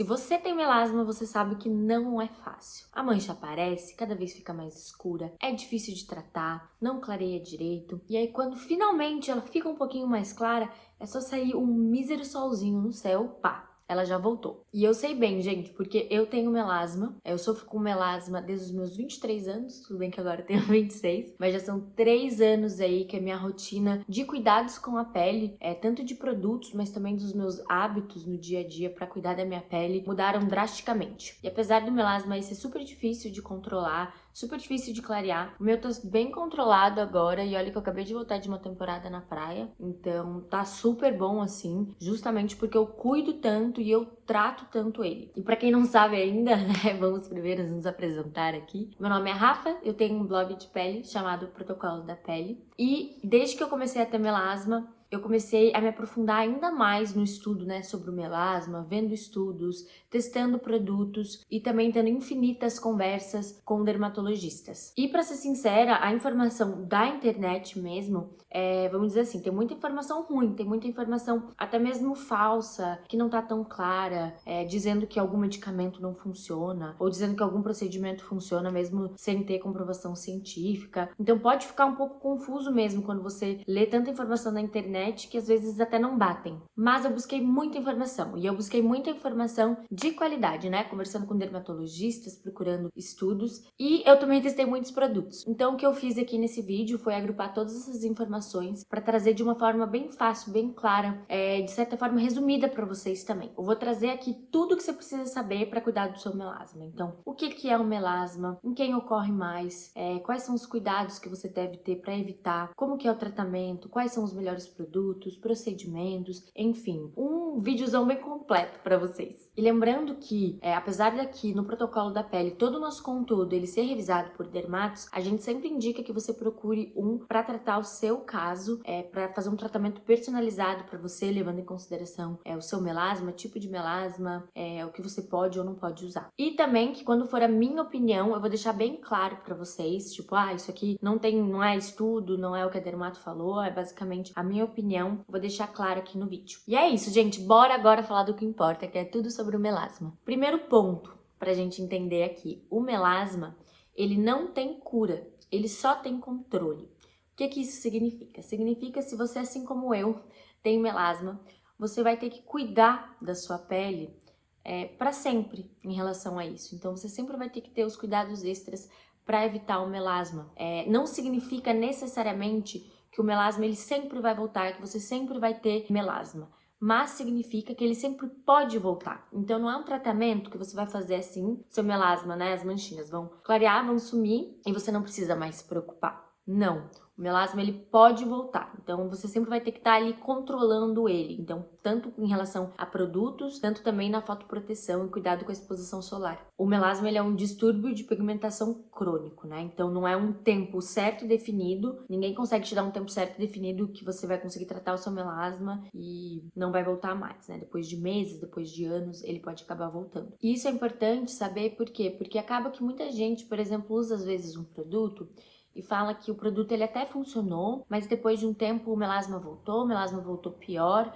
Se você tem melasma, você sabe que não é fácil. A mancha aparece, cada vez fica mais escura, é difícil de tratar, não clareia direito. E aí quando finalmente ela fica um pouquinho mais clara, é só sair um mísero solzinho no céu, pá, ela já voltou. E eu sei bem, gente, porque eu tenho melasma. Eu sofro com melasma desde os meus 23 anos. Tudo bem que agora eu tenho 26. Mas já são 3 anos aí que a minha rotina de cuidados com a pele, tanto de produtos, mas também dos meus hábitos no dia a dia para cuidar da minha pele, mudaram drasticamente. E apesar do melasma aí ser super difícil de controlar, super difícil de clarear, o meu tá bem controlado agora. E olha que eu acabei de voltar de uma temporada na praia. Então tá super bom assim, justamente porque eu cuido tanto e eu trato tanto ele. E pra quem não sabe ainda, né, vamos primeiro nos apresentar aqui. Meu nome é Rafa, eu tenho um blog de pele chamado Protocolo da Pele. E desde que eu comecei a ter melasma, eu comecei a me aprofundar ainda mais no estudo, né, sobre o melasma, vendo estudos, testando produtos e também tendo infinitas conversas com dermatologistas. E pra ser sincera, a informação da internet mesmo, vamos dizer assim, tem muita informação ruim, tem muita informação até mesmo falsa, que não tá tão clara, dizendo que algum medicamento não funciona, ou dizendo que algum procedimento funciona mesmo sem ter comprovação científica. Então pode ficar um pouco confuso mesmo quando você lê tanta informação na internet que às vezes até não batem. Mas eu busquei muita informação, e eu busquei muita informação de qualidade, né? Conversando com dermatologistas, procurando estudos, e eu também testei muitos produtos. Então o que eu fiz aqui nesse vídeo foi agrupar todas essas informações para trazer de uma forma bem fácil, bem clara, de certa forma resumida para vocês também. Eu vou trazer aqui tudo que você precisa saber para cuidar do seu melasma. Então, o que é o melasma? Em quem ocorre mais? Quais são os cuidados que você deve ter para evitar? Como que é o tratamento? Quais são os melhores produtos, procedimentos, enfim, um videozão bem completo para vocês. E lembrando que, apesar daqui no protocolo da pele todo o nosso conteúdo ele ser revisado por dermatos, a gente sempre indica que você procure um para tratar o seu caso, para fazer um tratamento personalizado para você, levando em consideração o seu melasma, tipo de melasma, o que você pode ou não pode usar. E também que quando for a minha opinião, eu vou deixar bem claro para vocês, tipo, isso aqui não é estudo, não é o que a dermato falou, é basicamente a minha opinião, vou deixar claro aqui no vídeo. E é isso, gente, bora agora falar do que importa, que é tudo sobre o melasma. Primeiro ponto pra gente entender aqui, o melasma, ele não tem cura, ele só tem controle. O que isso significa? Significa se você, assim como eu, tem melasma, você vai ter que cuidar da sua pele para sempre em relação a isso. Então você sempre vai ter que ter os cuidados extras para evitar o melasma. Não significa necessariamente que o melasma ele sempre vai voltar, que você sempre vai ter melasma, mas significa que ele sempre pode voltar. Então não é um tratamento que você vai fazer assim, seu melasma, né, as manchinhas vão clarear, vão sumir e você não precisa mais se preocupar. Não, o melasma ele pode voltar, então você sempre vai ter que estar ali controlando ele, então tanto em relação a produtos, tanto também na fotoproteção e cuidado com a exposição solar. O melasma ele é um distúrbio de pigmentação crônico, né? Então não é um tempo certo definido, ninguém consegue te dar um tempo certo definido que você vai conseguir tratar o seu melasma e não vai voltar mais, né? Depois de meses, depois de anos, ele pode acabar voltando. E isso é importante saber por quê? Porque acaba que muita gente, por exemplo, usa às vezes um produto e fala que o produto ele até funcionou, mas depois de um tempo o melasma voltou pior,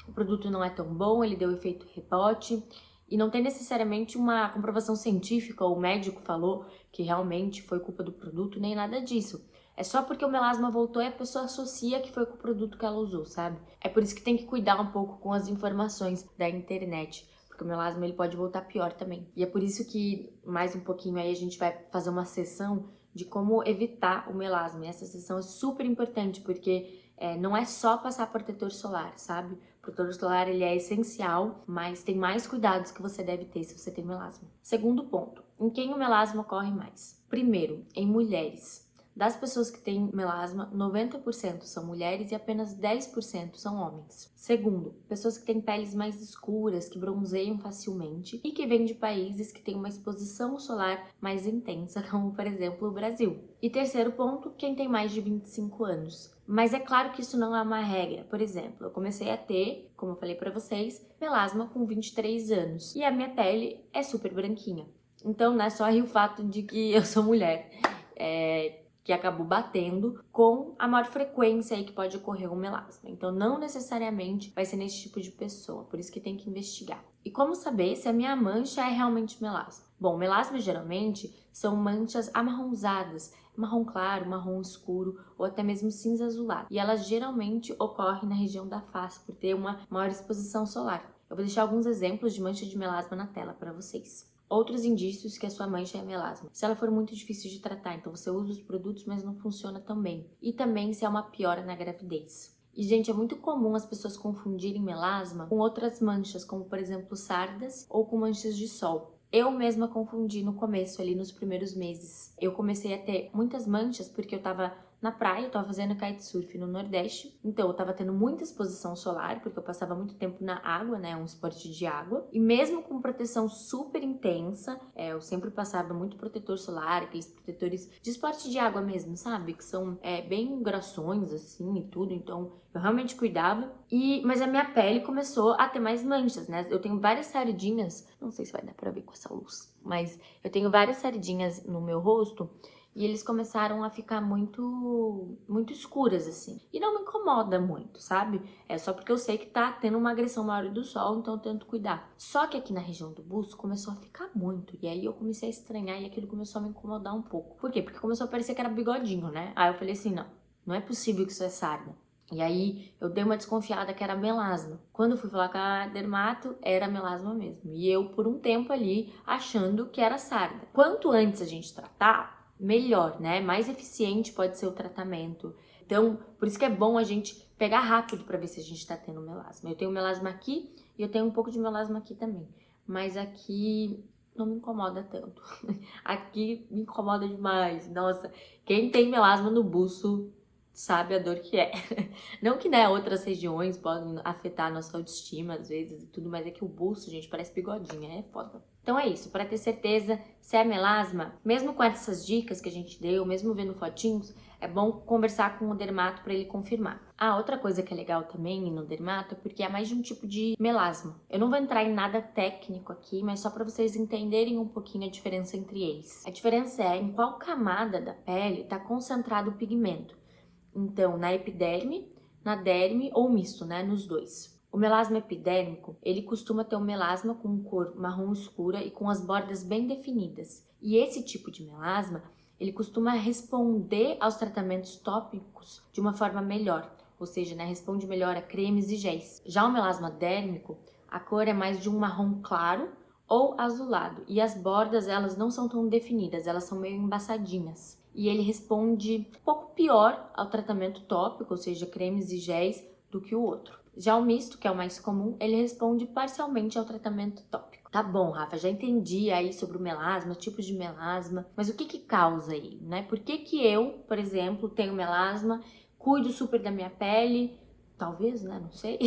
o produto não é tão bom, ele deu efeito rebote e não tem necessariamente uma comprovação científica ou o médico falou que realmente foi culpa do produto, nem nada disso. É só porque o melasma voltou e a pessoa associa que foi com o produto que ela usou, sabe? É por isso que tem que cuidar um pouco com as informações da internet, porque o melasma ele pode voltar pior também. E é por isso que mais um pouquinho aí a gente vai fazer uma sessão de como evitar o melasma. E essa sessão é super importante porque não é só passar protetor solar, sabe? O protetor solar ele é essencial, mas tem mais cuidados que você deve ter se você tem melasma. Segundo ponto, em quem o melasma ocorre mais? Primeiro, em mulheres. Das pessoas que têm melasma, 90% são mulheres e apenas 10% são homens. Segundo, pessoas que têm peles mais escuras, que bronzeiam facilmente e que vêm de países que têm uma exposição solar mais intensa, como por exemplo o Brasil. E terceiro ponto, quem tem mais de 25 anos. Mas é claro que isso não é uma regra. Por exemplo, eu comecei a ter, como eu falei pra vocês, melasma com 23 anos e a minha pele é super branquinha. Então, não é só aí o fato de que eu sou mulher. Que acabou batendo com a maior frequência aí que pode ocorrer um melasma. Então, não necessariamente vai ser nesse tipo de pessoa, por isso que tem que investigar. E como saber se a minha mancha é realmente melasma? Bom, melasma geralmente são manchas amarronzadas, marrom claro, marrom escuro ou até mesmo cinza azulado. E elas geralmente ocorrem na região da face por ter uma maior exposição solar. Eu vou deixar alguns exemplos de mancha de melasma na tela para vocês. Outros indícios que a sua mancha é melasma. Se ela for muito difícil de tratar, então você usa os produtos, mas não funciona tão bem. E também se é uma piora na gravidez. E, gente, é muito comum as pessoas confundirem melasma com outras manchas, como, por exemplo, sardas ou com manchas de sol. Eu mesma confundi no começo, ali nos primeiros meses. Eu comecei a ter muitas manchas porque eu tava na praia, eu tava fazendo kitesurf no Nordeste, então eu tava tendo muita exposição solar, porque eu passava muito tempo na água, né, um esporte de água, e mesmo com proteção super intensa, eu sempre passava muito protetor solar, aqueles protetores de esporte de água mesmo, sabe, que são bem grossões, assim, e tudo, então eu realmente cuidava, mas a minha pele começou a ter mais manchas, né, eu tenho várias sardinhas, não sei se vai dar pra ver com essa luz, mas eu tenho várias sardinhas no meu rosto, e eles começaram a ficar muito escuras, assim. E não me incomoda muito, sabe? É só porque eu sei que tá tendo uma agressão maior do sol, então eu tento cuidar. Só que aqui na região do busto começou a ficar muito. E aí eu comecei a estranhar e aquilo começou a me incomodar um pouco. Por quê? Porque começou a parecer que era bigodinho, né? Aí eu falei assim, não é possível que isso é sarda. E aí eu dei uma desconfiada que era melasma. Quando eu fui falar com a dermato, era melasma mesmo. E eu, por um tempo ali, achando que era sarda. Quanto antes a gente tratar, melhor, né? Mais eficiente pode ser o tratamento. Então, por isso que é bom a gente pegar rápido para ver se a gente tá tendo melasma. Eu tenho melasma aqui e eu tenho um pouco de melasma aqui também. Mas aqui não me incomoda tanto. Aqui me incomoda demais. Nossa, quem tem melasma no buço sabe a dor que é. Não que, né, outras regiões podem afetar a nossa autoestima às vezes e tudo, mas é que o buço, gente, parece bigodinha, é foda. Então é isso, para ter certeza se é melasma, mesmo com essas dicas que a gente deu, mesmo vendo fotinhos, é bom conversar com o dermato para ele confirmar. Outra coisa que é legal também no dermato é porque é mais de um tipo de melasma. Eu não vou entrar em nada técnico aqui, mas só para vocês entenderem um pouquinho a diferença entre eles. A diferença é em qual camada da pele está concentrado o pigmento. Então, na epiderme, na derme ou misto, né, nos dois. O melasma epidérmico, ele costuma ter um melasma com cor marrom escura e com as bordas bem definidas. E esse tipo de melasma, ele costuma responder aos tratamentos tópicos de uma forma melhor, ou seja, né, responde melhor a cremes e géis. Já o melasma dérmico, a cor é mais de um marrom claro ou azulado, e as bordas, elas não são tão definidas, elas são meio embaçadinhas. E ele responde um pouco pior ao tratamento tópico, ou seja, cremes e géis, do que o outro. Já o misto, que é o mais comum, ele responde parcialmente ao tratamento tópico. Tá bom, Rafa, já entendi aí sobre o melasma, tipos de melasma, mas o que causa ele, né? Por que eu, por exemplo, tenho melasma, cuido super da minha pele, talvez, né? Não sei.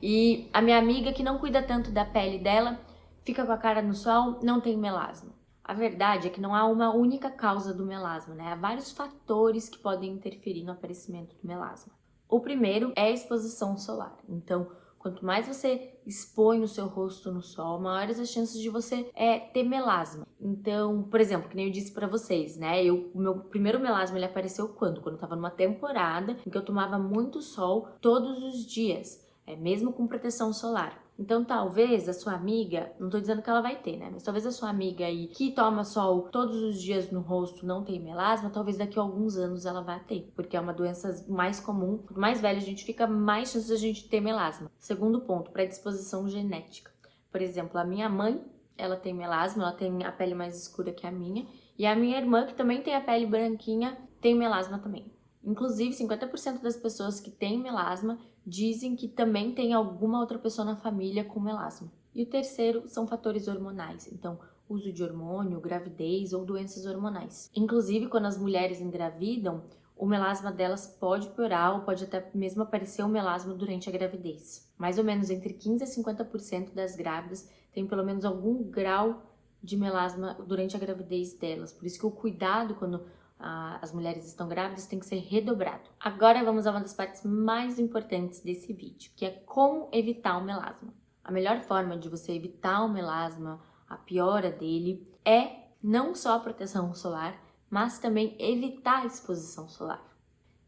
E a minha amiga que não cuida tanto da pele dela, fica com a cara no sol, não tem melasma. A verdade é que não há uma única causa do melasma, né? Há vários fatores que podem interferir no aparecimento do melasma. O primeiro é a exposição solar. Então, quanto mais você expõe o seu rosto no sol, maiores as chances de você ter melasma. Então, por exemplo, que nem eu disse pra vocês, né? O meu primeiro melasma, ele apareceu quando? Quando eu tava numa temporada em que eu tomava muito sol todos os dias, mesmo com proteção solar. Então, talvez a sua amiga, não tô dizendo que ela vai ter, né? Mas talvez a sua amiga aí que toma sol todos os dias no rosto não tem melasma, talvez daqui a alguns anos ela vá ter, porque é uma doença mais comum. Quanto mais velho a gente fica, mais chances a gente ter melasma. Segundo ponto, predisposição genética. Por exemplo, a minha mãe, ela tem melasma, ela tem a pele mais escura que a minha, e a minha irmã, que também tem a pele branquinha, tem melasma também. Inclusive, 50% das pessoas que têm melasma dizem que também tem alguma outra pessoa na família com melasma. E o terceiro são fatores hormonais, então uso de hormônio, gravidez ou doenças hormonais. Inclusive, quando as mulheres engravidam, o melasma delas pode piorar ou pode até mesmo aparecer o melasma durante a gravidez. Mais ou menos entre 15% a 50% das grávidas tem pelo menos algum grau de melasma durante a gravidez delas. Por isso que o cuidado quando as mulheres estão grávidas tem que ser redobrado. Agora vamos a uma das partes mais importantes desse vídeo, que é como evitar o melasma. A melhor forma de você evitar o melasma, a piora dele, é não só a proteção solar, mas também evitar a exposição solar.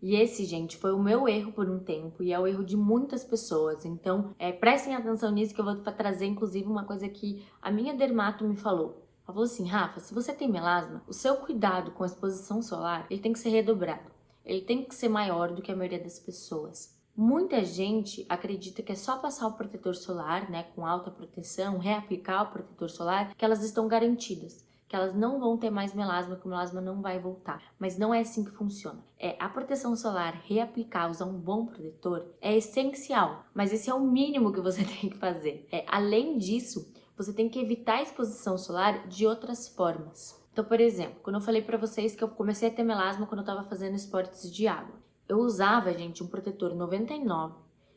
E esse, gente, foi o meu erro por um tempo e é o erro de muitas pessoas. Então, prestem atenção nisso que eu vou trazer, inclusive, uma coisa que a minha dermato me falou. Ela falou assim, Rafa, se você tem melasma, o seu cuidado com a exposição solar, ele tem que ser redobrado. Ele tem que ser maior do que a maioria das pessoas. Muita gente acredita que é só passar o protetor solar, né, com alta proteção, reaplicar o protetor solar, que elas estão garantidas, que elas não vão ter mais melasma, que o melasma não vai voltar. Mas não é assim que funciona. A proteção solar, reaplicar, usar um bom protetor, é essencial, mas esse é o mínimo que você tem que fazer. Além disso, você tem que evitar a exposição solar de outras formas. Então, por exemplo, quando eu falei pra vocês que eu comecei a ter melasma quando eu tava fazendo esportes de água, eu usava, gente, um protetor 99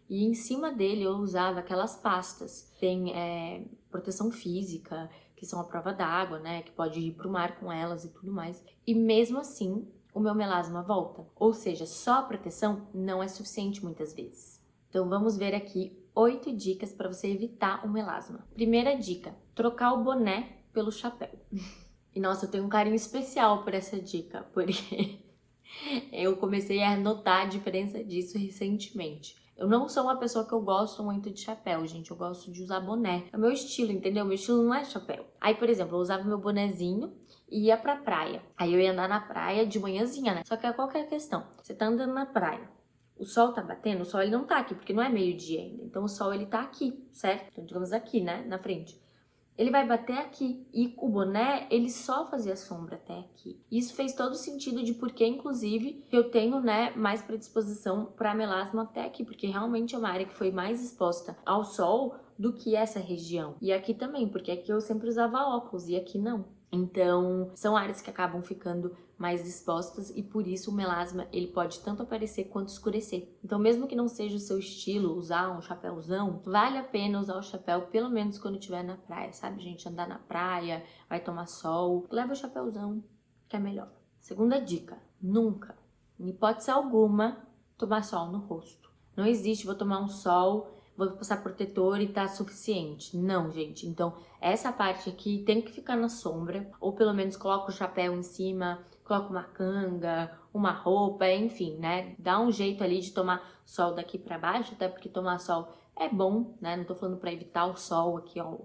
e em cima dele eu usava aquelas pastas. Tem proteção física, que são a prova d'água, né? Que pode ir pro mar com elas e tudo mais. E mesmo assim, o meu melasma volta. Ou seja, só a proteção não é suficiente muitas vezes. Então vamos ver aqui 8 dicas para você evitar o melasma. Primeira dica, trocar o boné pelo chapéu. E nossa, eu tenho um carinho especial por essa dica, porque eu comecei a notar a diferença disso recentemente. Eu não sou uma pessoa que eu gosto muito de chapéu, gente. Eu gosto de usar boné. É o meu estilo, entendeu? Meu estilo não é chapéu. Aí, por exemplo, eu usava meu bonezinho e ia pra praia. Aí eu ia andar na praia de manhãzinha, né? Só que qual que é a questão? Você tá andando na praia. O sol tá batendo? O sol ele não tá aqui, porque não é meio-dia ainda. Então o sol ele tá aqui, certo? Então digamos aqui, né? Na frente. Ele vai bater aqui. E o boné, ele só fazia sombra até aqui. Isso fez todo sentido de porque, inclusive, eu tenho, né, mais predisposição para melasma até aqui. Porque realmente é uma área que foi mais exposta ao sol do que essa região. E aqui também, porque aqui eu sempre usava óculos e aqui não. Então, são áreas que acabam ficando mais expostas e por isso o melasma ele pode tanto aparecer quanto escurecer. Então, mesmo que não seja o seu estilo usar um chapéuzão, vale a pena usar o chapéu pelo menos quando estiver na praia, sabe, gente? Andar na praia, vai tomar sol, leva o chapéuzão, que é melhor. Segunda dica, nunca, em hipótese alguma, tomar sol no rosto. Não existe, vou tomar um sol, vou passar protetor e tá suficiente. Não, gente. Então, essa parte aqui tem que ficar na sombra, ou pelo menos coloca o chapéu em cima, coloca uma canga, uma roupa, enfim, né? Dá um jeito ali de tomar sol daqui pra baixo, até porque tomar sol é bom, né? Não tô falando pra evitar o sol aqui, ó,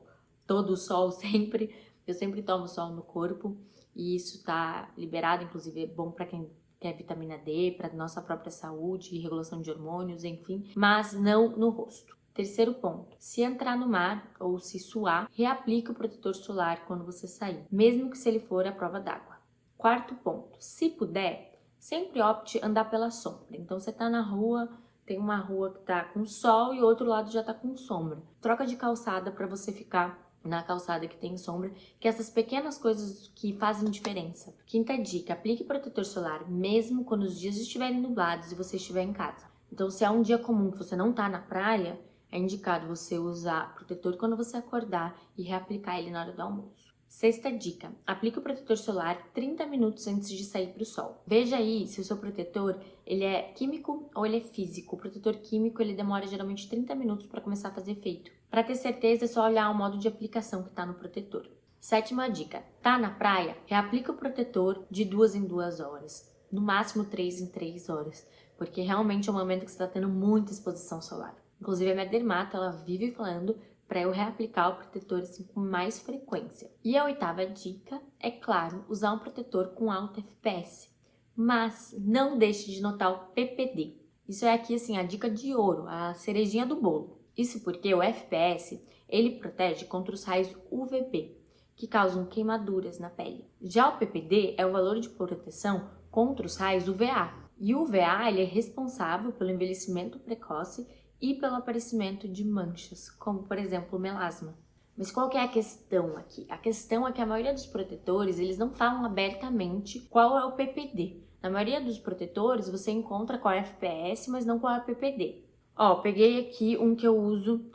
todo o sol sempre. Eu sempre tomo sol no corpo e isso tá liberado, inclusive é bom pra quem quer vitamina D, pra nossa própria saúde, regulação de hormônios, enfim, mas não no rosto. Terceiro ponto, se entrar no mar ou se suar, reaplique o protetor solar quando você sair, mesmo que se ele for à prova d'água. Quarto ponto, se puder, sempre opte andar pela sombra. Então você tá na rua, tem uma rua que tá com sol e o outro lado já tá com sombra. Troca de calçada para você ficar na calçada que tem sombra, que essas pequenas coisas que fazem diferença. Quinta dica, aplique protetor solar mesmo quando os dias estiverem nublados e você estiver em casa. Então se é um dia comum que você não tá na praia, é indicado você usar protetor quando você acordar e reaplicar ele na hora do almoço. Sexta dica, aplique o protetor solar 30 minutos antes de sair para o sol. Veja aí se o seu protetor ele é químico ou ele é físico. O protetor químico ele demora geralmente 30 minutos para começar a fazer efeito. Para ter certeza é só olhar o modo de aplicação que está no protetor. Sétima dica, tá na praia? Reaplica o protetor de 2 em 2 horas, no máximo 3 em 3 horas, porque realmente é um momento que você está tendo muita exposição solar. Inclusive a minha dermato, ela vive falando para eu reaplicar o protetor assim com mais frequência. E a oitava dica é, claro, usar um protetor com alta FPS. Mas não deixe de notar o PPD. Isso é aqui assim a dica de ouro, a cerejinha do bolo. Isso porque o FPS, ele protege contra os raios UVB, que causam queimaduras na pele. Já o PPD é o valor de proteção contra os raios UVA. E o UVA ele é responsável pelo envelhecimento precoce e pelo aparecimento de manchas, como por exemplo o melasma. Mas qual que é a questão aqui? A questão é que a maioria dos protetores, eles não falam abertamente qual é o PPD. Na maioria dos protetores, você encontra qual é o FPS, mas não qual é o PPD. Ó, peguei aqui um que eu uso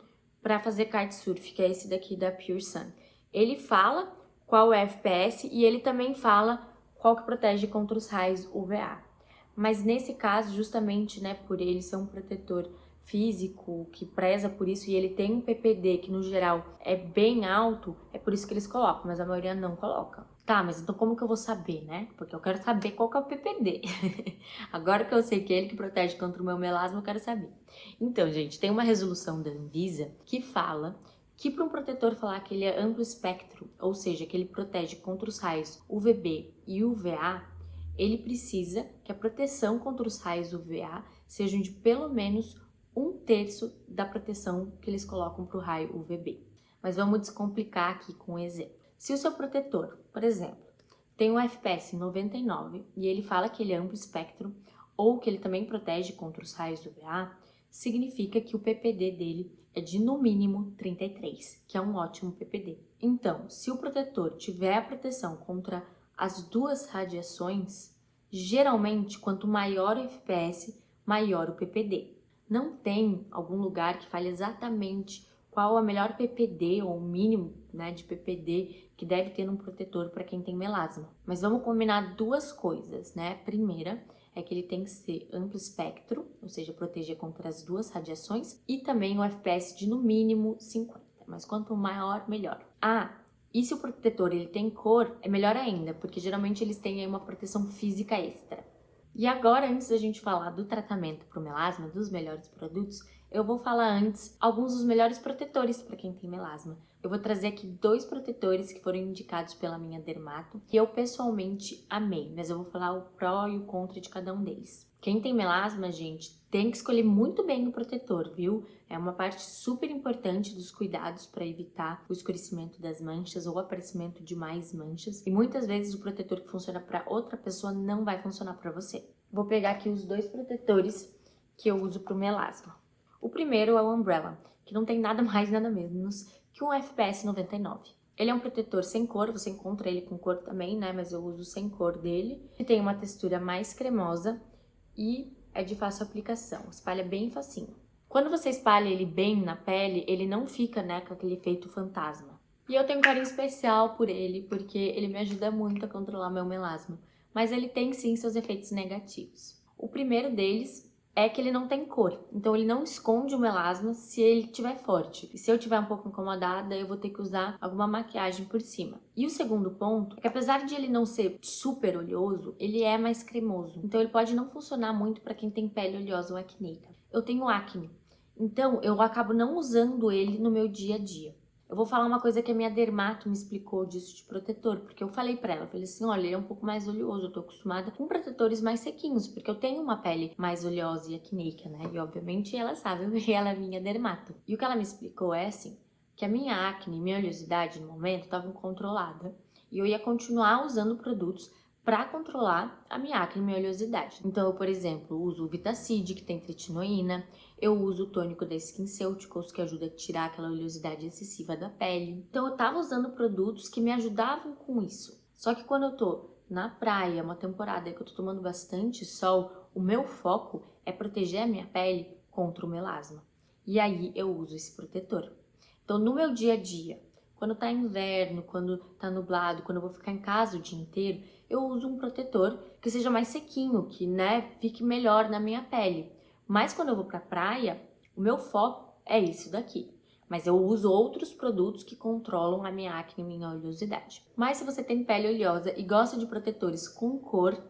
para fazer kitesurf, que é esse daqui da Pure Sun. Ele fala qual é o FPS e ele também fala qual que protege contra os raios UVA. Mas nesse caso, justamente, né, por ele ser um protetor físico que preza por isso e ele tem um PPD que no geral é bem alto, é por isso que eles colocam, mas a maioria não coloca. Tá, mas então como que eu vou saber, né? Porque eu quero saber qual que é o PPD. Agora que eu sei que é ele que protege contra o meu melasma, eu quero saber. Então, gente, tem uma resolução da Anvisa que fala que para um protetor falar que ele é amplo espectro, ou seja, que ele protege contra os raios UVB e UVA, ele precisa que a proteção contra os raios UVA sejam de pelo menos 1/3 da proteção que eles colocam para o raio UVB. Mas vamos descomplicar aqui com um exemplo. Se o seu protetor, por exemplo, tem um FPS 99 e ele fala que ele é amplo espectro ou que ele também protege contra os raios UVA, significa que o PPD dele é de no mínimo 33, que é um ótimo PPD. Então, se o protetor tiver a proteção contra as duas radiações, geralmente quanto maior o FPS, maior o PPD. Não tem algum lugar que fale exatamente qual a melhor PPD ou o mínimo, né, de PPD que deve ter num protetor para quem tem melasma. Mas vamos combinar duas coisas, né? Primeira é que ele tem que ser amplo espectro, ou seja, proteger contra as duas radiações, e também o FPS de no mínimo 50, mas quanto maior, melhor. E se o protetor ele tem cor, é melhor ainda, porque geralmente eles têm aí uma proteção física extra. E agora, antes da gente falar do tratamento para o melasma, dos melhores produtos, eu vou falar antes alguns dos melhores protetores para quem tem melasma. Eu vou trazer aqui 2 protetores que foram indicados pela minha dermato, que eu pessoalmente amei, mas eu vou falar o pró e o contra de cada um deles. Quem tem melasma, gente, tem que escolher muito bem o protetor, viu? É uma parte super importante dos cuidados para evitar o escurecimento das manchas ou o aparecimento de mais manchas. E muitas vezes o protetor que funciona para outra pessoa não vai funcionar para você. Vou pegar aqui os 2 protetores que eu uso para o melasma. O primeiro é o Umbrella, que não tem nada mais, nada menos que um FPS 99. Ele é um protetor sem cor, você encontra ele com cor também, né? Mas eu uso sem cor dele. Ele tem uma textura mais cremosa e é de fácil aplicação, espalha bem facinho. Quando você espalha ele bem na pele, ele não fica, né, com aquele efeito fantasma. E eu tenho um carinho especial por ele, porque ele me ajuda muito a controlar meu melasma. Mas ele tem sim seus efeitos negativos. O primeiro deles é que ele não tem cor, então ele não esconde o melasma se ele estiver forte. E se eu estiver um pouco incomodada, eu vou ter que usar alguma maquiagem por cima. E o segundo ponto é que apesar de ele não ser super oleoso, ele é mais cremoso. Então ele pode não funcionar muito para quem tem pele oleosa ou acneica. Eu tenho acne, então eu acabo não usando ele no meu dia a dia. Eu vou falar uma coisa que a minha dermato me explicou disso de protetor, porque eu falei pra ela, falei assim, olha, ele é um pouco mais oleoso, eu tô acostumada com protetores mais sequinhos, porque eu tenho uma pele mais oleosa e acneica, né? E obviamente ela sabe, porque ela é minha dermato. E o que ela me explicou é assim, que a minha acne, minha oleosidade no momento estavam controlada, e eu ia continuar usando produtos para controlar a minha acne e minha oleosidade. Então eu, por exemplo, uso o Vitacid, que tem tretinoína, eu uso o tônico da SkinCeuticals, que ajuda a tirar aquela oleosidade excessiva da pele. Então eu tava usando produtos que me ajudavam com isso. Só que quando eu tô na praia, uma temporada que eu tô tomando bastante sol, o meu foco é proteger a minha pele contra o melasma. E aí eu uso esse protetor. Então no meu dia a dia, quando tá inverno, quando tá nublado, quando eu vou ficar em casa o dia inteiro, eu uso um protetor que seja mais sequinho, que, né, fique melhor na minha pele. Mas quando eu vou pra praia, o meu foco é isso daqui. Mas eu uso outros produtos que controlam a minha acne e minha oleosidade. Mas se você tem pele oleosa e gosta de protetores com cor,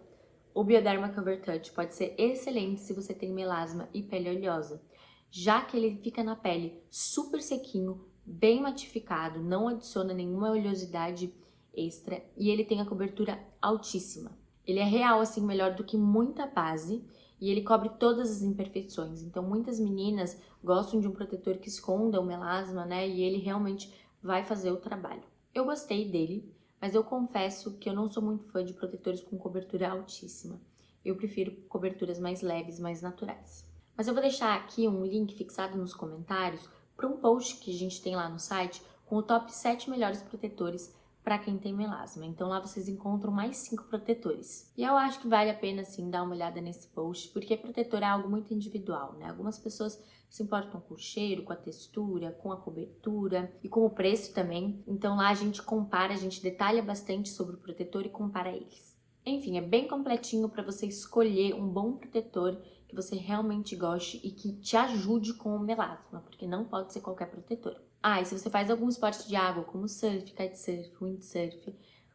o Bioderma Cover Touch pode ser excelente se você tem melasma e pele oleosa, já que ele fica na pele super sequinho, bem matificado, não adiciona nenhuma oleosidade extra e ele tem a cobertura altíssima. Ele é real assim melhor do que muita base e ele cobre todas as imperfeições. Então muitas meninas gostam de um protetor que esconda o melasma, né? E ele realmente vai fazer o trabalho. Eu gostei dele, mas eu confesso que eu não sou muito fã de protetores com cobertura altíssima. Eu prefiro coberturas mais leves, mais naturais. Mas eu vou deixar aqui um link fixado nos comentários para um post que a gente tem lá no site com o top 7 melhores protetores para quem tem melasma. Então lá vocês encontram mais 5 protetores. E eu acho que vale a pena sim dar uma olhada nesse post, porque protetor é algo muito individual, né? Algumas pessoas se importam com o cheiro, com a textura, com a cobertura e com o preço também. Então lá a gente compara, a gente detalha bastante sobre o protetor e compara eles. Enfim, é bem completinho para você escolher um bom protetor que você realmente goste e que te ajude com o melasma, porque não pode ser qualquer protetor. E se você faz algum esporte de água, como surf, kitesurf, windsurf,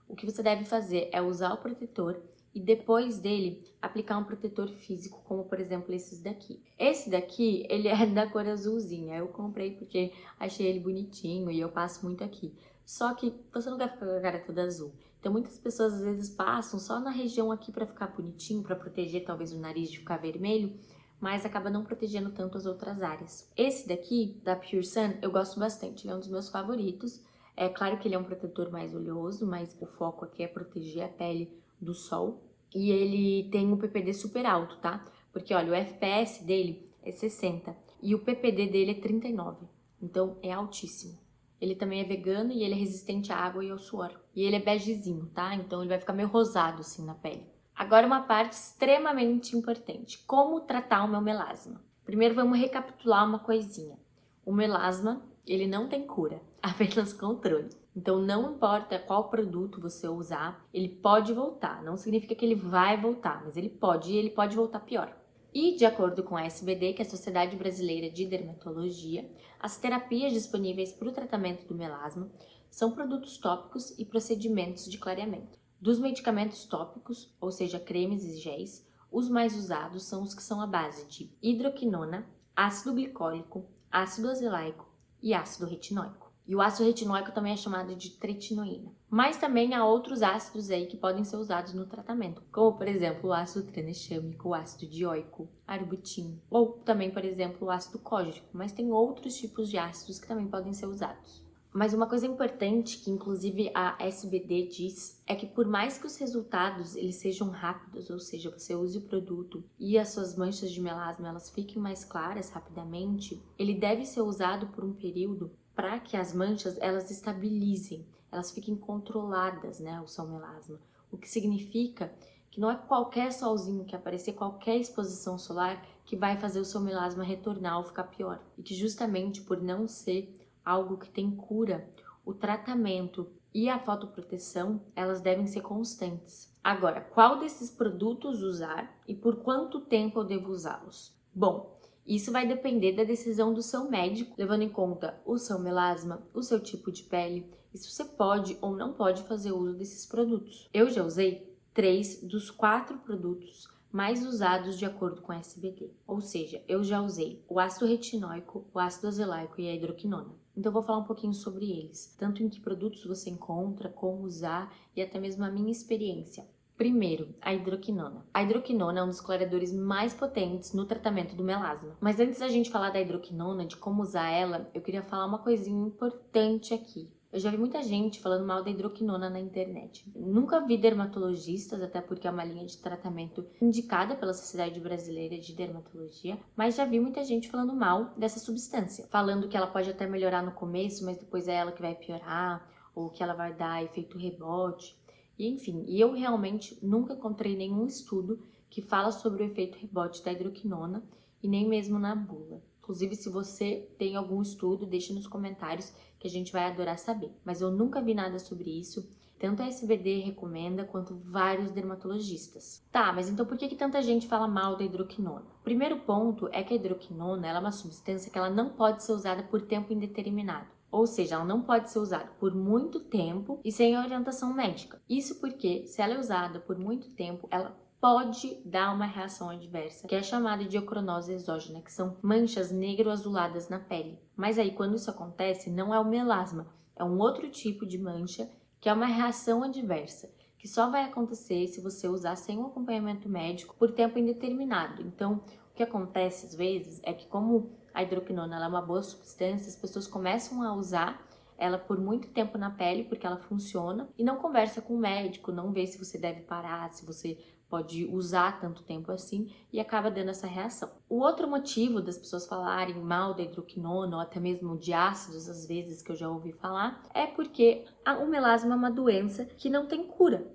o que você deve fazer é usar o protetor e depois dele aplicar um protetor físico, como por exemplo esses daqui. Esse daqui, ele é da cor azulzinha, eu comprei porque achei ele bonitinho e eu passo muito aqui. Só que você não quer ficar com a cara toda azul. Então muitas pessoas às vezes passam só na região aqui para ficar bonitinho, para proteger talvez o nariz de ficar vermelho, mas acaba não protegendo tanto as outras áreas. Esse daqui, da Pure Sun, eu gosto bastante, ele é um dos meus favoritos. É claro que ele é um protetor mais oleoso, mas o foco aqui é proteger a pele do sol. E ele tem um PPD super alto, tá? Porque, olha, o FPS dele é 60 e o PPD dele é 39. Então, é altíssimo. Ele também é vegano e ele é resistente à água e ao suor. E ele é begezinho, tá? Então, ele vai ficar meio rosado, assim, na pele. Agora, uma parte extremamente importante. Como tratar o meu melasma? Primeiro, vamos recapitular uma coisinha. O melasma, ele não tem cura, apenas controle. Então, não importa qual produto você usar, ele pode voltar. Não significa que ele vai voltar, mas ele pode, e ele pode voltar pior. E, de acordo com a SBD, que é a Sociedade Brasileira de Dermatologia, as terapias disponíveis para o tratamento do melasma são produtos tópicos e procedimentos de clareamento. Dos medicamentos tópicos, ou seja, cremes e géis, os mais usados são os que são à base de hidroquinona, ácido glicólico, ácido azelaico e ácido retinóico. E o ácido retinóico também é chamado de tretinoína. Mas também há outros ácidos aí que podem ser usados no tratamento, como por exemplo o ácido tranexâmico, o ácido dioico, arbutin, ou também, por exemplo, o ácido cógico, mas tem outros tipos de ácidos que também podem ser usados. Mas uma coisa importante que inclusive a SBD diz é que por mais que os resultados eles sejam rápidos, ou seja, você use o produto e as suas manchas de melasma elas fiquem mais claras rapidamente, ele deve ser usado por um período para que as manchas elas estabilizem, elas fiquem controladas, né, o seu melasma. O que significa que não é qualquer solzinho que aparecer, qualquer exposição solar que vai fazer o seu melasma retornar ou ficar pior. E que justamente por não ser algo que tem cura, o tratamento e a fotoproteção, elas devem ser constantes. Agora, qual desses produtos usar e por quanto tempo eu devo usá-los? Bom, isso vai depender da decisão do seu médico, levando em conta o seu melasma, o seu tipo de pele, e se você pode ou não pode fazer uso desses produtos. Eu já usei 3 dos 4 produtos mais usados de acordo com a SBD. Ou seja, eu já usei o ácido retinóico, o ácido azelaico e a hidroquinona. Então eu vou falar um pouquinho sobre eles, tanto em que produtos você encontra, como usar e até mesmo a minha experiência. Primeiro, a hidroquinona. A hidroquinona é um dos clareadores mais potentes no tratamento do melasma. Mas antes da gente falar da hidroquinona, de como usar ela, eu queria falar uma coisinha importante aqui. Eu já vi muita gente falando mal da hidroquinona na internet. Nunca vi dermatologistas, até porque é uma linha de tratamento indicada pela Sociedade Brasileira de Dermatologia, mas já vi muita gente falando mal dessa substância, falando que ela pode até melhorar no começo, mas depois é ela que vai piorar, ou que ela vai dar efeito rebote. E enfim, eu realmente nunca encontrei nenhum estudo que fala sobre o efeito rebote da hidroquinona e nem mesmo na bula. Inclusive, se você tem algum estudo, deixe nos comentários que a gente vai adorar saber. Mas eu nunca vi nada sobre isso. Tanto a SBD recomenda, quanto vários dermatologistas. Tá, mas então por que tanta gente fala mal da hidroquinona? O primeiro ponto é que a hidroquinona ela é uma substância que ela não pode ser usada por tempo indeterminado. Ou seja, ela não pode ser usada por muito tempo e sem orientação médica. Isso porque, se ela é usada por muito tempo, ela pode dar uma reação adversa, que é chamada de ocronose exógena, que são manchas negro-azuladas na pele. Mas aí, quando isso acontece, não é o melasma, é um outro tipo de mancha, que é uma reação adversa, que só vai acontecer se você usar sem um acompanhamento médico por tempo indeterminado. Então, o que acontece às vezes é que como a hidroquinona ela é uma boa substância, as pessoas começam a usar ela por muito tempo na pele, porque ela funciona, e não conversa com o médico, não vê se você deve parar, se você pode usar tanto tempo assim, e acaba dando essa reação. O outro motivo das pessoas falarem mal da hidroquinona, ou até mesmo de ácidos, às vezes, que eu já ouvi falar, é porque o melasma é uma doença que não tem cura.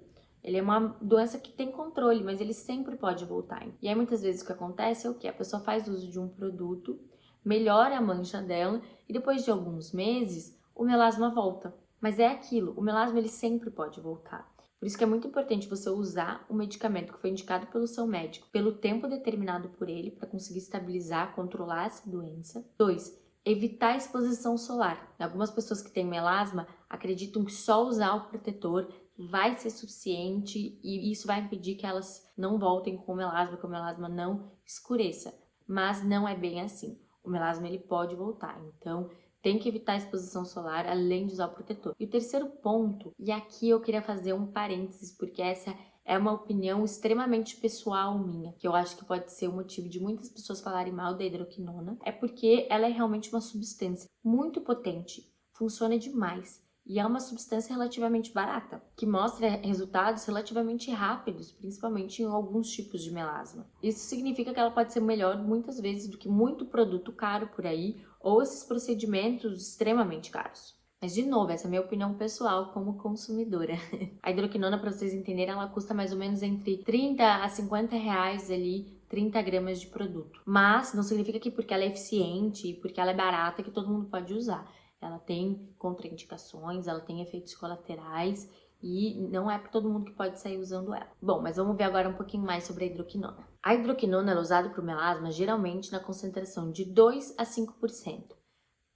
Ele é uma doença que tem controle, mas ele sempre pode voltar. E aí, muitas vezes, o que acontece é o quê? A pessoa faz uso de um produto, melhora a mancha dela, e depois de alguns meses, o melasma volta. Mas é aquilo, o melasma ele sempre pode voltar. Por isso que é muito importante você usar o medicamento que foi indicado pelo seu médico, pelo tempo determinado por ele, para conseguir estabilizar, controlar essa doença. 2. Evitar a exposição solar. Algumas pessoas que têm melasma acreditam que só usar o protetor vai ser suficiente e isso vai impedir que elas não voltem com o melasma, que o melasma não escureça. Mas não é bem assim. O melasma ele pode voltar, então tem que evitar a exposição solar além de usar o protetor. E o terceiro ponto, e aqui eu queria fazer um parênteses, porque essa é uma opinião extremamente pessoal minha, que eu acho que pode ser o motivo de muitas pessoas falarem mal da hidroquinona, é porque ela é realmente uma substância muito potente, funciona demais. E é uma substância relativamente barata, que mostra resultados relativamente rápidos, principalmente em alguns tipos de melasma. Isso significa que ela pode ser melhor muitas vezes do que muito produto caro por aí, ou esses procedimentos extremamente caros. Mas, de novo, essa é a minha opinião pessoal como consumidora. A hidroquinona, para vocês entenderem, ela custa mais ou menos entre 30 a 50 reais ali, 30 gramas de produto. Mas não significa que porque ela é eficiente e porque ela é barata que todo mundo pode usar. Ela tem contraindicações, ela tem efeitos colaterais e não é para todo mundo que pode sair usando ela. Bom, mas vamos ver agora um pouquinho mais sobre a hidroquinona. A hidroquinona é usada para o melasma geralmente na concentração de 2 a 5%.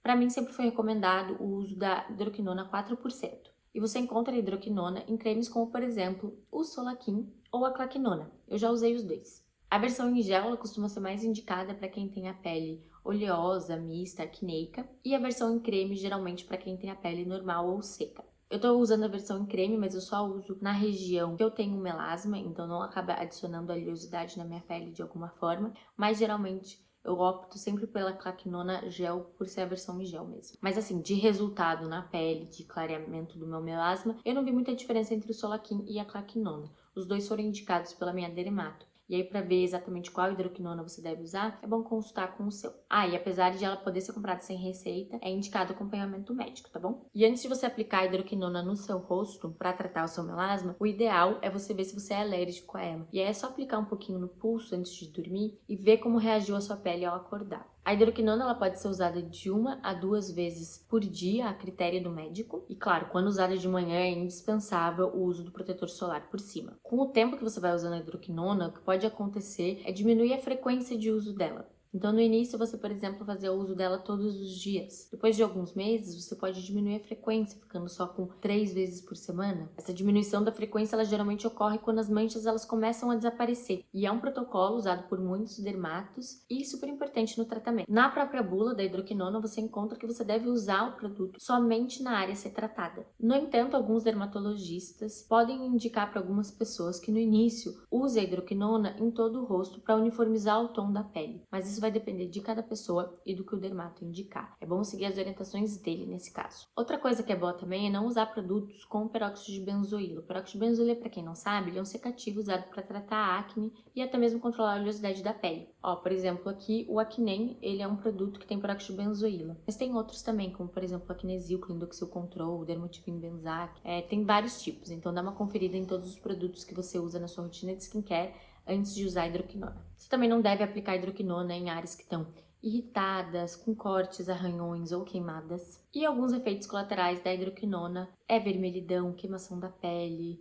Para mim sempre foi recomendado o uso da hidroquinona 4%. E você encontra a hidroquinona em cremes como, por exemplo, o Solaquin ou a claquinona. Eu já usei os dois. A versão em gel ela costuma ser mais indicada para quem tem a pele oleosa, mista, acneica, e a versão em creme geralmente para quem tem a pele normal ou seca. Eu tô usando a versão em creme, mas eu só uso na região que eu tenho melasma, então não acaba adicionando oleosidade na minha pele de alguma forma, mas geralmente eu opto sempre pela claquinona gel por ser a versão em gel mesmo. Mas assim, de resultado na pele, de clareamento do meu melasma, eu não vi muita diferença entre o Solaquin e a claquinona. Os dois foram indicados pela minha dermato. E aí, para ver exatamente qual hidroquinona você deve usar, é bom consultar com o seu. Ah, e apesar de ela poder ser comprada sem receita, é indicado acompanhamento médico, tá bom? E antes de você aplicar a hidroquinona no seu rosto para tratar o seu melasma, o ideal é você ver se você é alérgico a ela. E aí é só aplicar um pouquinho no pulso antes de dormir e ver como reagiu a sua pele ao acordar. A hidroquinona ela pode ser usada de 1 a 2 vezes por dia, a critério do médico. E claro, quando usada de manhã é indispensável o uso do protetor solar por cima. Com o tempo que você vai usando a hidroquinona, o que pode acontecer é diminuir a frequência de uso dela. Então, no início, você, por exemplo, fazia o uso dela todos os dias. Depois de alguns meses, você pode diminuir a frequência, ficando só com 3 vezes por semana. Essa diminuição da frequência, ela geralmente ocorre quando as manchas elas começam a desaparecer. E é um protocolo usado por muitos dermatos e super importante no tratamento. Na própria bula da hidroquinona, você encontra que você deve usar o produto somente na área a ser tratada. No entanto, alguns dermatologistas podem indicar para algumas pessoas que no início use a hidroquinona em todo o rosto para uniformizar o tom da pele. Mas isso vai depender de cada pessoa e do que o dermato indicar. É bom seguir as orientações dele nesse caso. Outra coisa que é boa também é não usar produtos com peróxido de benzoílo. O peróxido de benzoílo, para quem não sabe, ele é um secativo usado para tratar acne e até mesmo controlar a oleosidade da pele. Por exemplo, aqui o Acnem, ele é um produto que tem peróxido de benzoíla. Mas tem outros também, como por exemplo o Acnesil, Clindoxil Control, Dermotivin Benzac. Tem vários tipos, então dá uma conferida em todos os produtos que você usa na sua rotina de skincare antes de usar a hidroquinona. Você também não deve aplicar a hidroquinona em áreas que estão irritadas, com cortes, arranhões ou queimadas. E alguns efeitos colaterais da hidroquinona é vermelhidão, queimação da pele,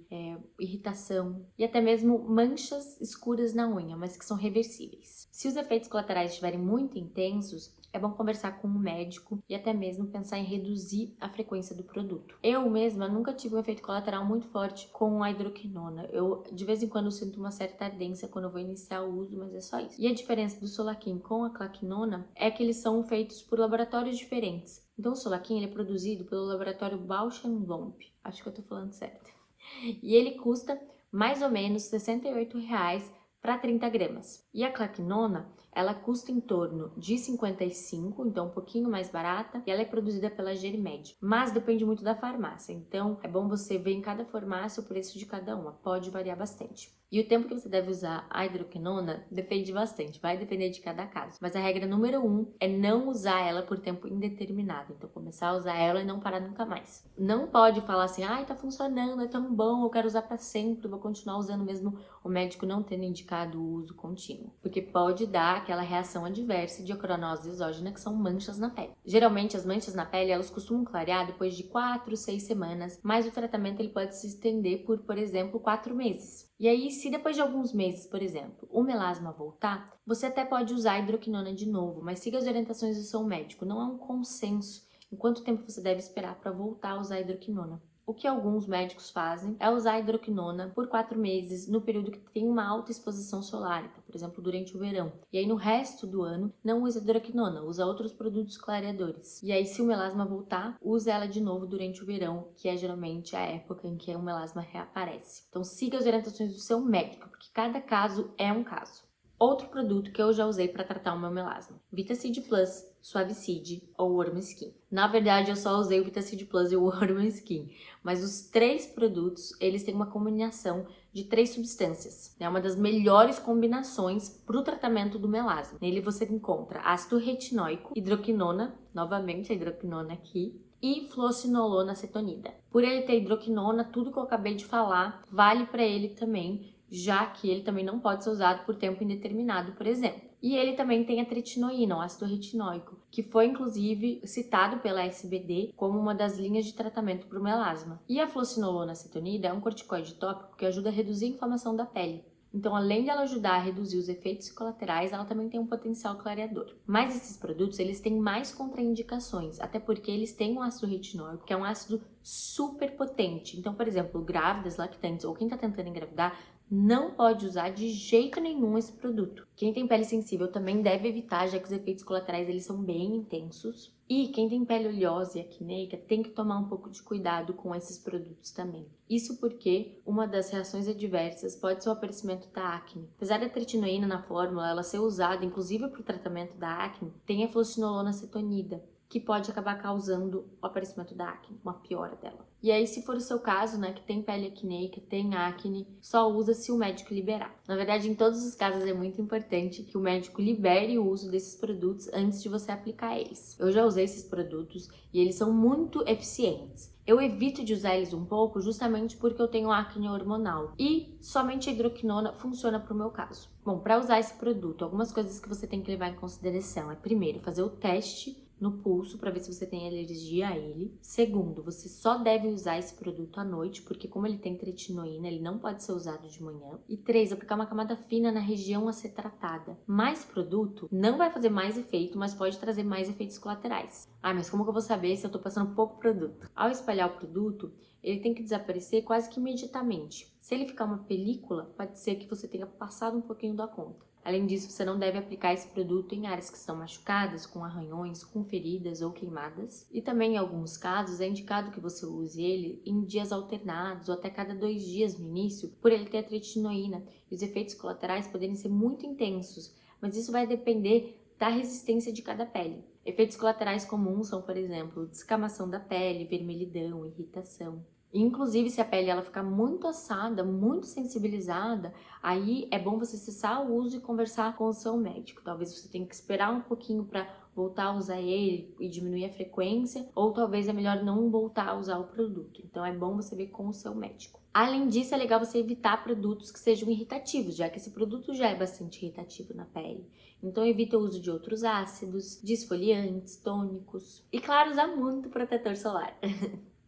irritação e até mesmo manchas escuras na unha, mas que são reversíveis. Se os efeitos colaterais estiverem muito intensos, é bom conversar com um médico e até mesmo pensar em reduzir a frequência do produto. Eu mesma nunca tive um efeito colateral muito forte com a hidroquinona. Eu, de vez em quando, sinto uma certa ardência quando eu vou iniciar o uso, mas é só isso. E a diferença do Solaquin com a claquinona é que eles são feitos por laboratórios diferentes. Então, o Solaquin ele é produzido pelo laboratório Bausch Lomb. Acho que eu tô falando certo. E ele custa mais ou menos R$ 68,00 para 30 gramas. E a claquinona, ela custa em torno de 55, então um pouquinho mais barata, e ela é produzida pela Gerimed. Mas depende muito da farmácia, então é bom você ver em cada farmácia o preço de cada uma, pode variar bastante. E o tempo que você deve usar a hidroquinona depende bastante, vai depender de cada caso. Mas a regra número 1 é não usar ela por tempo indeterminado. Então começar a usar ela e não parar nunca mais. Não pode falar assim, ai, tá funcionando, é tão bom, eu quero usar pra sempre, vou continuar usando mesmo o médico não tendo indicado o uso contínuo. Porque pode dar aquela reação adversa de acronose exógena, que são manchas na pele. Geralmente as manchas na pele, elas costumam clarear depois de 4, 6 semanas, mas o tratamento ele pode se estender por exemplo, 4 meses. E aí, se depois de alguns meses, por exemplo, o melasma voltar, você até pode usar a hidroquinona de novo, mas siga as orientações do seu médico. Não é um consenso em quanto tempo você deve esperar para voltar a usar a hidroquinona. O que alguns médicos fazem é usar a hidroquinona por 4 meses no período que tem uma alta exposição solar, então, por exemplo, durante o verão. E aí no resto do ano não usa hidroquinona, usa outros produtos clareadores. E aí se o melasma voltar, usa ela de novo durante o verão, que é geralmente a época em que o melasma reaparece. Então siga as orientações do seu médico, porque cada caso é um caso. Outro produto que eu já usei para tratar o meu melasma, Vitacid Plus, Suavicid ou Warm Skin. Na verdade, eu só usei o Vitacid Plus e o Warm Skin, mas os 3 produtos, eles têm uma combinação de 3 substâncias. É uma das melhores combinações para o tratamento do melasma. Nele você encontra ácido retinóico, hidroquinona, novamente a hidroquinona aqui, e fluocinolona acetonida. Por ele ter hidroquinona, tudo que eu acabei de falar vale para ele também, já que ele também não pode ser usado por tempo indeterminado, por exemplo. E ele também tem a tretinoína, o ácido retinóico, que foi inclusive citado pela SBD como uma das linhas de tratamento para o melasma. E a fluocinolona acetonida é um corticoide tópico que ajuda a reduzir a inflamação da pele. Então, além de ela ajudar a reduzir os efeitos colaterais, ela também tem um potencial clareador. Mas esses produtos, eles têm mais contraindicações, até porque eles têm um ácido retinóico, que é um ácido super potente. Então, por exemplo, grávidas, lactantes ou quem está tentando engravidar, não pode usar de jeito nenhum esse produto. Quem tem pele sensível também deve evitar, já que os efeitos colaterais eles são bem intensos. E quem tem pele oleosa e acneica tem que tomar um pouco de cuidado com esses produtos também. Isso porque uma das reações adversas pode ser o aparecimento da acne. Apesar da tretinoína na fórmula ela ser usada inclusive para o tratamento da acne, tem a fluocinolona acetonida, que pode acabar causando o aparecimento da acne, uma piora dela. E aí, se for o seu caso, né, que tem pele acneica, tem acne, só usa se o médico liberar. Na verdade, em todos os casos é muito importante que o médico libere o uso desses produtos antes de você aplicar eles. Eu já usei esses produtos e eles são muito eficientes. Eu evito de usar eles um pouco justamente porque eu tenho acne hormonal e somente a hidroquinona funciona para o meu caso. Bom, para usar esse produto, algumas coisas que você tem que levar em consideração é, primeiro, fazer o teste no pulso para ver se você tem alergia a ele. Segundo, você só deve usar esse produto à noite, porque como ele tem tretinoína, ele não pode ser usado de manhã. E 3, aplicar uma camada fina na região a ser tratada. Mais produto não vai fazer mais efeito, mas pode trazer mais efeitos colaterais. Ah, mas como que eu vou saber se eu tô passando pouco produto? Ao espalhar o produto, ele tem que desaparecer quase que imediatamente. Se ele ficar uma película, pode ser que você tenha passado um pouquinho da conta. Além disso, você não deve aplicar esse produto em áreas que estão machucadas, com arranhões, com feridas ou queimadas. E também, em alguns casos, é indicado que você use ele em dias alternados ou até cada 2 dias no início, por ele ter a tretinoína. E os efeitos colaterais poderem ser muito intensos, mas isso vai depender da resistência de cada pele. Efeitos colaterais comuns são, por exemplo, descamação da pele, vermelhidão, irritação. Inclusive, se a pele ela ficar muito assada, muito sensibilizada, aí é bom você cessar o uso e conversar com o seu médico. Talvez você tenha que esperar um pouquinho para voltar a usar ele e diminuir a frequência, ou talvez é melhor não voltar a usar o produto. Então é bom você ver com o seu médico. Além disso, é legal você evitar produtos que sejam irritativos, já que esse produto já é bastante irritativo na pele. Então evita o uso de outros ácidos, de esfoliantes, tônicos. E claro, usar muito protetor solar.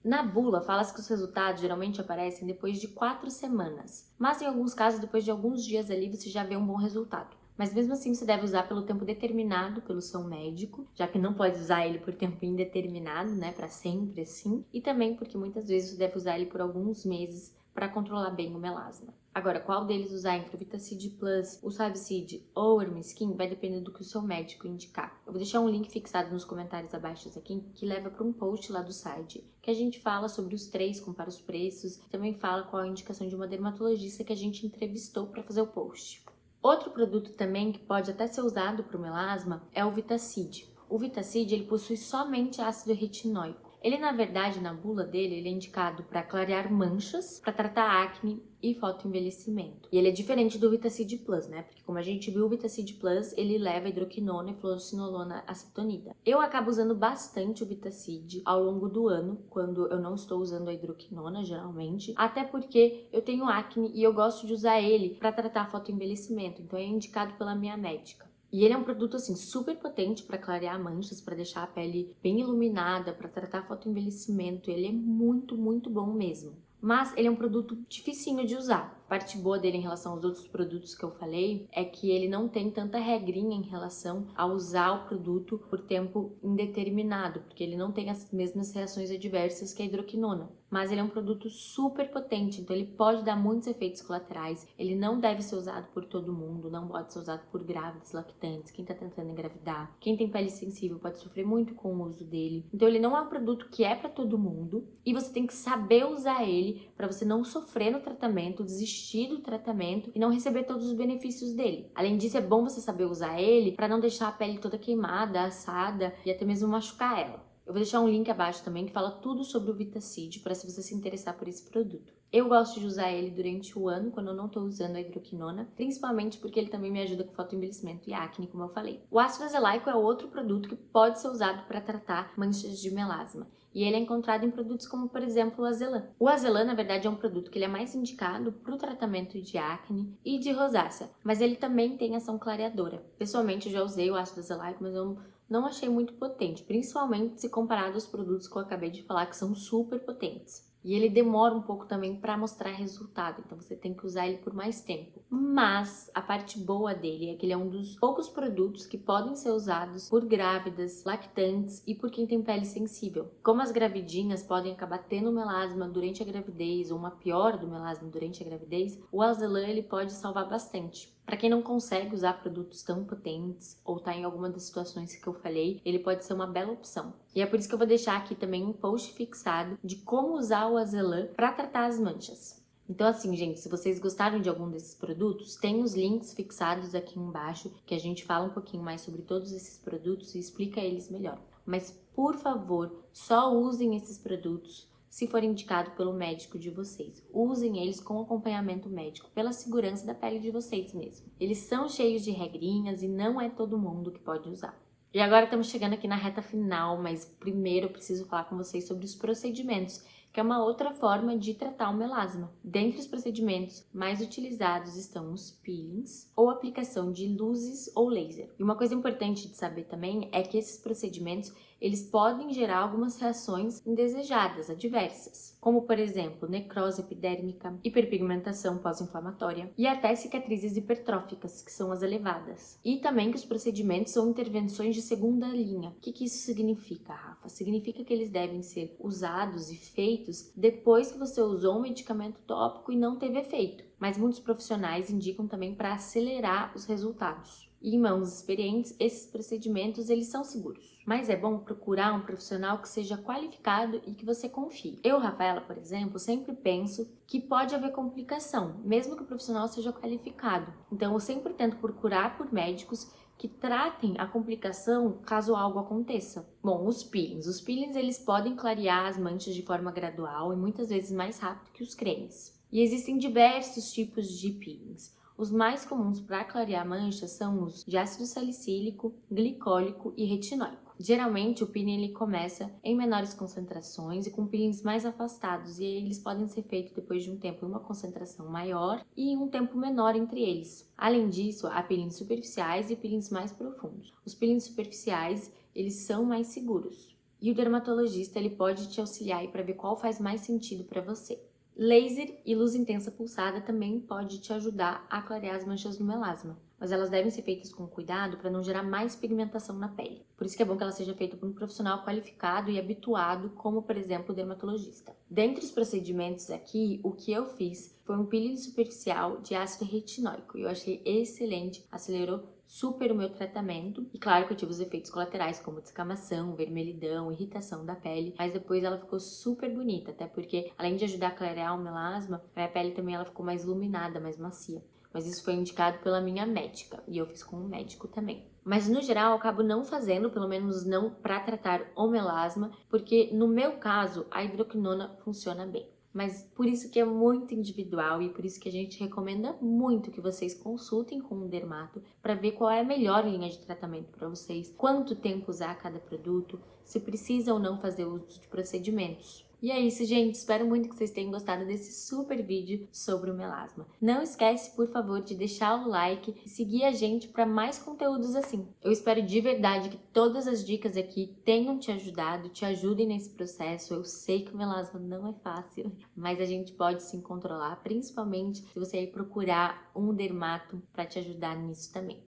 Na bula, fala-se que os resultados geralmente aparecem depois de 4 semanas, mas em alguns casos, depois de alguns dias ali, você já vê um bom resultado. Mas mesmo assim, você deve usar pelo tempo determinado pelo seu médico, já que não pode usar ele por tempo indeterminado, né, para sempre assim, e também porque muitas vezes você deve usar ele por alguns meses para controlar bem o melasma. Agora, qual deles usar entre o Vitacid Plus, o Suavicid ou o Warm Skin vai depender do que o seu médico indicar. Eu vou deixar um link fixado nos comentários abaixo aqui que leva para um post lá do site que a gente fala sobre os 3, compara os preços e também fala qual a indicação de uma dermatologista que a gente entrevistou para fazer o post. Outro produto também que pode até ser usado para o melasma é o Vitacid. O Vitacid ele possui somente ácido retinóico. Ele, na verdade, na bula dele, ele é indicado para clarear manchas, para tratar acne e fotoenvelhecimento. E ele é diferente do Vitacid Plus, né? Porque como a gente viu, o Vitacid Plus, ele leva hidroquinona e fluocinolona acetonida. Eu acabo usando bastante o Vitacid ao longo do ano, quando eu não estou usando a hidroquinona, geralmente. Até porque eu tenho acne e eu gosto de usar ele para tratar fotoenvelhecimento. Então é indicado pela minha médica. E ele é um produto assim super potente para clarear manchas, para deixar a pele bem iluminada, para tratar fotoenvelhecimento. Ele é muito, muito bom mesmo. Mas ele é um produto dificinho de usar. A parte boa dele em relação aos outros produtos que eu falei é que ele não tem tanta regrinha em relação a usar o produto por tempo indeterminado, porque ele não tem as mesmas reações adversas que a hidroquinona. Mas ele é um produto super potente, então ele pode dar muitos efeitos colaterais. Ele não deve ser usado por todo mundo, não pode ser usado por grávidas, lactantes, quem tá tentando engravidar. Quem tem pele sensível pode sofrer muito com o uso dele. Então ele não é um produto que é para todo mundo e você tem que saber usar ele para você não sofrer no tratamento, desistir do tratamento e não receber todos os benefícios dele. Além disso, é bom você saber usar ele para não deixar a pele toda queimada, assada e até mesmo machucar ela. Eu vou deixar um link abaixo também que fala tudo sobre o Vitacid para se você se interessar por esse produto. Eu gosto de usar ele durante o ano, quando eu não estou usando a hidroquinona, principalmente porque ele também me ajuda com fotoenvelhecimento e acne, como eu falei. O ácido azelaico é outro produto que pode ser usado para tratar manchas de melasma. E ele é encontrado em produtos como, por exemplo, o azelã. O azelã, na verdade, é um produto que ele é mais indicado para o tratamento de acne e de rosácea, mas ele também tem ação clareadora. Pessoalmente, eu já usei o ácido azelaico, mas eu não achei muito potente, principalmente se comparado aos produtos que eu acabei de falar, que são super potentes. E ele demora um pouco também para mostrar resultado, então você tem que usar ele por mais tempo. Mas a parte boa dele é que ele é um dos poucos produtos que podem ser usados por grávidas, lactantes e por quem tem pele sensível. Como as gravidinhas podem acabar tendo melasma durante a gravidez ou uma piora do melasma durante a gravidez, o azelã ele pode salvar bastante. Para quem não consegue usar produtos tão potentes ou tá em alguma das situações que eu falei, ele pode ser uma bela opção. E é por isso que eu vou deixar aqui também um post fixado de como usar o azelã para tratar as manchas. Então assim, gente, se vocês gostaram de algum desses produtos, tem os links fixados aqui embaixo, que a gente fala um pouquinho mais sobre todos esses produtos e explica eles melhor. Mas, por favor, só usem esses produtos se for indicado pelo médico de vocês. Usem eles com acompanhamento médico, pela segurança da pele de vocês mesmo. Eles são cheios de regrinhas e não é todo mundo que pode usar. E agora estamos chegando aqui na reta final, mas primeiro eu preciso falar com vocês sobre os procedimentos, que é uma outra forma de tratar o melasma. Dentre os procedimentos mais utilizados estão os peelings ou aplicação de luzes ou laser. E uma coisa importante de saber também é que esses procedimentos eles podem gerar algumas reações indesejadas, adversas, como por exemplo, necrose epidérmica, hiperpigmentação pós-inflamatória e até cicatrizes hipertróficas, que são as elevadas. E também que os procedimentos são intervenções de segunda linha. O que isso significa, Rafa? Significa que eles devem ser usados e feitos depois que você usou um medicamento tópico e não teve efeito. Mas muitos profissionais indicam também para acelerar os resultados. E em mãos experientes, esses procedimentos eles são seguros. Mas é bom procurar um profissional que seja qualificado e que você confie. Eu, Rafaela, por exemplo, sempre penso que pode haver complicação, mesmo que o profissional seja qualificado. Então, eu sempre tento procurar por médicos que tratem a complicação caso algo aconteça. Bom, os peelings. Os peelings eles podem clarear as manchas de forma gradual e muitas vezes mais rápido que os cremes. E existem diversos tipos de peelings. Os mais comuns para clarear manchas são os de ácido salicílico, glicólico e retinóico. Geralmente o peeling ele começa em menores concentrações e com peelings mais afastados, e aí eles podem ser feitos depois de um tempo em uma concentração maior e em um tempo menor entre eles. Além disso, há peelings superficiais e peelings mais profundos. Os peelings superficiais eles são mais seguros e o dermatologista ele pode te auxiliar para ver qual faz mais sentido para você. Laser e luz intensa pulsada também pode te ajudar a clarear as manchas do melasma, mas elas devem ser feitas com cuidado para não gerar mais pigmentação na pele. Por isso que é bom que ela seja feita por um profissional qualificado e habituado, como por exemplo o dermatologista. Dentre os procedimentos aqui, o que eu fiz foi um peeling superficial de ácido retinóico e eu achei excelente, acelerou super o meu tratamento. E claro que eu tive os efeitos colaterais, como descamação, vermelhidão, irritação da pele, mas depois ela ficou super bonita, até porque além de ajudar a clarear o melasma, a minha pele também ela ficou mais iluminada, mais macia. Mas isso foi indicado pela minha médica e eu fiz com um médico também. Mas no geral eu acabo não fazendo, pelo menos não para tratar o melasma, porque no meu caso a hidroquinona funciona bem. Mas por isso que é muito individual e por isso que a gente recomenda muito que vocês consultem com um dermato para ver qual é a melhor linha de tratamento para vocês, quanto tempo usar cada produto, se precisa ou não fazer uso de procedimentos. E é isso, gente. Espero muito que vocês tenham gostado desse super vídeo sobre o melasma. Não esquece, por favor, de deixar o like e seguir a gente para mais conteúdos assim. Eu espero de verdade que todas as dicas aqui tenham te ajudado, te ajudem nesse processo. Eu sei que o melasma não é fácil, mas a gente pode sim controlar, principalmente se você ir procurar um dermato para te ajudar nisso também.